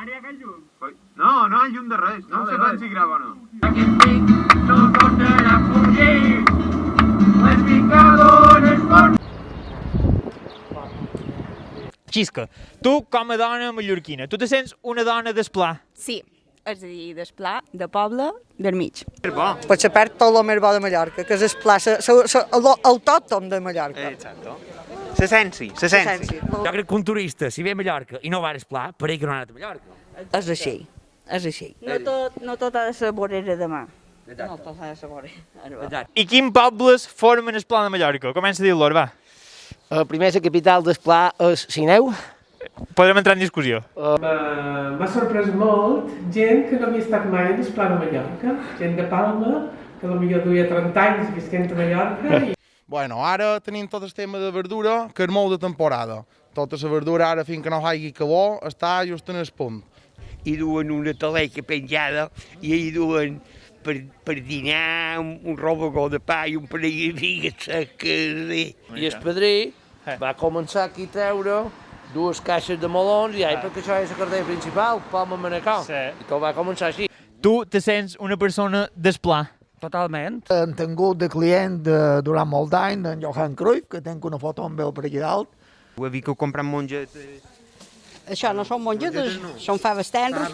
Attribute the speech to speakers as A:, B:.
A: Ara hi ha aquell llum?
B: No, no hi ha llum de res. No sé quan si grava o no.
A: Aquest pic no tornarà a fugir. Les picadones porten...
C: Xisca, tu com a dona mallorquina, tu te sents una dona d'esplà?
D: Sí, és a dir, d'esplà, de poble, del mig.
E: Pues se perd tot el més bo de Mallorca, que és el pla, l'autòctom de Mallorca.
B: Exacto. Se sensi.
F: Jo crec que un turista, si ve a Mallorca i no va a Esplà, pareix que no ha anat a Mallorca.
E: És així, és així.
D: No tot ha de ser vorera de mà. No tot ha de ser vorera.
C: I quins pobles formen el Pla de Mallorca? Comença a dir-los, va.
G: Primer, la capital d'Esplà és Sineu.
C: Podrem entrar en discussió.
H: M'ha sorprès molt gent que no havia estat mai en el Pla de Mallorca, gent de Palma, que potser duia 30 anys visquent a Mallorca.
I: Bueno, ara tenim tot el tema de verdura, que és molt de temporada. Tota la verdura ara, fins que no hi hagi cabó, està just en el punt.
J: I duen una taleca penjada i hi duen per dinar un robagó de pa i un parell de figues seques.
G: I el padrí va començar aquí a treure 2 caixes de melons i perquè això és la cartera principal, Palma Manacor. I que va començar així.
C: Tu te sents una persona d'esplà?
F: Totalment.
K: Hem tingut de client durant molt d'any, en Johan Cruyff, que tinc una foto amb ell per aquí dalt.
B: Ho he vist que ho compren mongetes.
D: Això no són mongetes, són faves tenres.